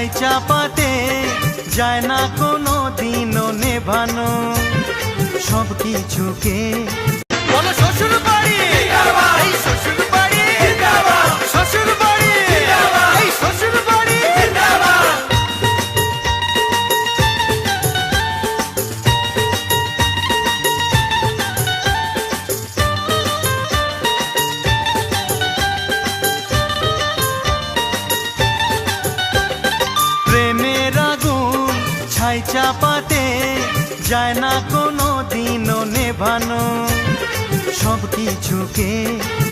ছাই চাপাতে যায় না কোনো দিনও নেভানো সব কিছুকে। বলো শ্বশুর বাড়ি, এই শ্বশুর বাড়ি, শ্বশুর বাড়ি, এই শ্বশুর বাড়ি। প্রেমের আগুন ছাই চাপাতে যায় না কোনো দিনও নেভানো সব কিছুকে।